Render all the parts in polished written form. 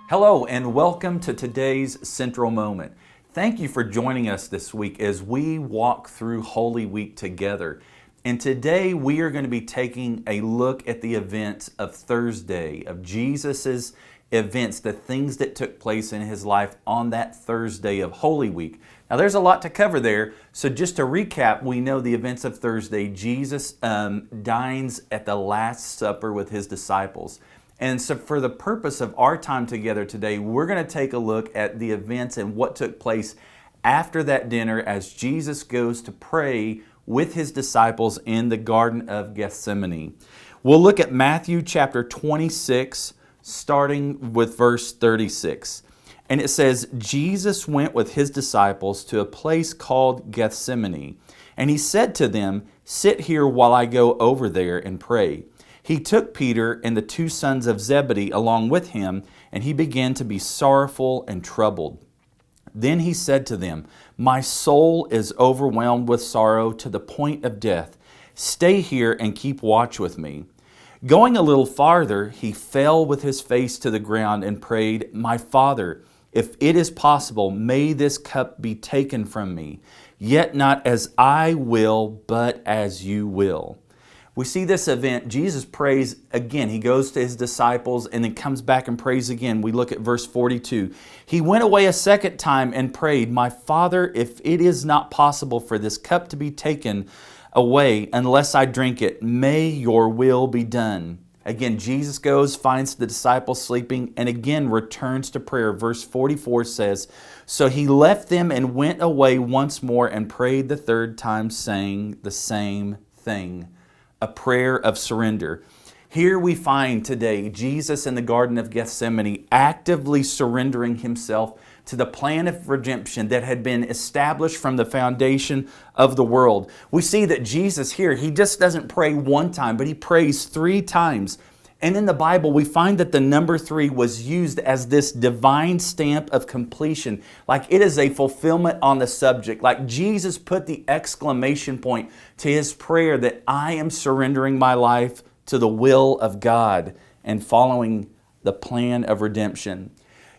Hello and welcome to today's Central Moment. Thank you for joining us this week as we walk through Holy Week together. And today we are going to be taking a look at the events of Thursday, of Jesus's events, the things that took place in his life on that Thursday of Holy Week. Now there's a lot to cover there, so just to recap, we know the events of Thursday. Jesus dines at the Last Supper with his disciples. And so for the purpose of our time together today, we're going to take a look at the events and what took place after that dinner as Jesus goes to pray with his disciples in the Garden of Gethsemane. We'll look at Matthew chapter 26, starting with verse 36. And it says, Jesus went with his disciples to a place called Gethsemane, and he said to them, "Sit here while I go over there and pray." He took Peter and the two sons of Zebedee along with him, and he began to be sorrowful and troubled. Then he said to them, "My soul is overwhelmed with sorrow to the point of death. Stay here and keep watch with me." Going a little farther, he fell with his face to the ground and prayed, "My Father, if it is possible, may this cup be taken from me. Yet not as I will, but as you will." We see this event, Jesus prays again. He goes to his disciples and then comes back and prays again. We look at verse 42. He went away a second time and prayed, "My Father, if it is not possible for this cup to be taken away unless I drink it, may your will be done." Again, Jesus goes, finds the disciples sleeping, and again returns to prayer. Verse 44 says, "So he left them and went away once more and prayed the third time, saying the same thing." A prayer of surrender. Here we find today Jesus in the Garden of Gethsemane actively surrendering himself to the plan of redemption that had been established from the foundation of the world. We see that Jesus here, he just doesn't pray one time, but he prays three times. And in the Bible, we find that the number 3 was used as this divine stamp of completion. Like it is a fulfillment on the subject. Like Jesus put the exclamation point to his prayer that I am surrendering my life to the will of God and following the plan of redemption.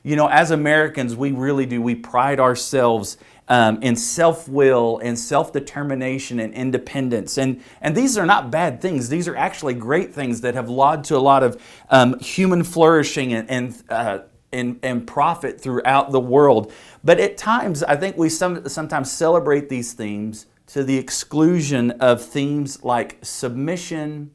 You know, as Americans, we really do. We pride ourselves in self-will and self-determination and independence. And these are not bad things. These are actually great things that have led to a lot of human flourishing and profit throughout the world. But at times, I think we sometimes celebrate these themes to the exclusion of themes like submission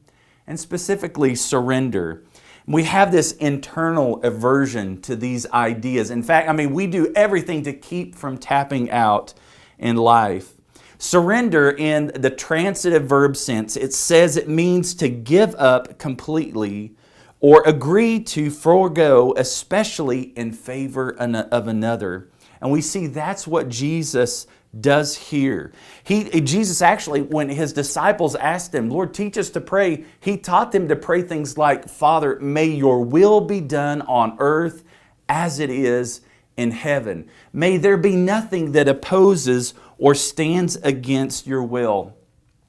and specifically surrender. We have this internal aversion to these ideas. In fact, we do everything to keep from tapping out in life. Surrender in the transitive verb sense, it says it means to give up completely or agree to forego, especially in favor of another. And we see that's what Jesus does here. Jesus actually, when his disciples asked him, "Lord, teach us to pray," he taught them to pray things like, "Father, may your will be done on earth as it is in heaven. May there be nothing that opposes or stands against your will."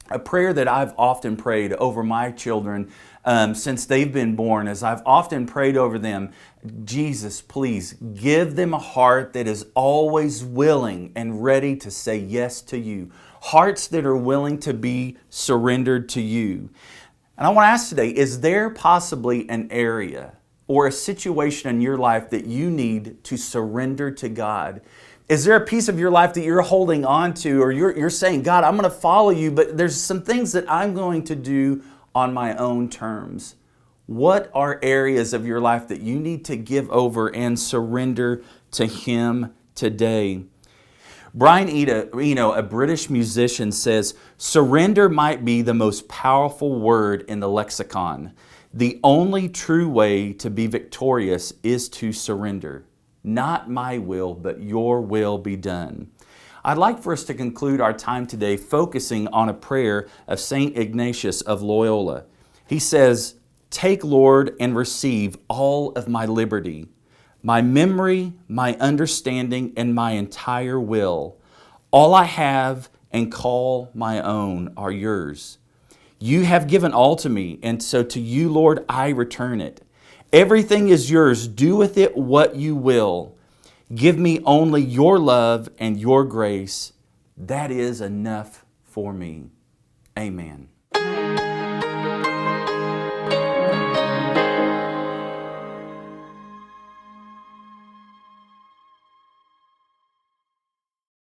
A prayer that I've often prayed over my children since they've been born, as I've often prayed over them, Jesus, please give them a heart that is always willing and ready to say yes to you. Hearts that are willing to be surrendered to you. And I want to ask today, is there possibly an area or a situation in your life that you need to surrender to God? Is there a piece of your life that you're holding on to, or you're saying, "God, I'm going to follow you, but there's some things that I'm going to do on my own terms"? What are areas of your life that you need to give over and surrender to Him today? Brian Eno, a British musician, says, "Surrender might be the most powerful word in the lexicon. The only true way to be victorious is to surrender. Not my will, but your will be done." I'd like for us to conclude our time today focusing on a prayer of St. Ignatius of Loyola. He says, "Take, Lord, and receive all of my liberty, my memory, my understanding, and my entire will. All I have and call my own are yours. You have given all to me, and so to you, Lord, I return it. Everything is yours. Do with it what you will. Give me only your love and your grace. That is enough for me. Amen.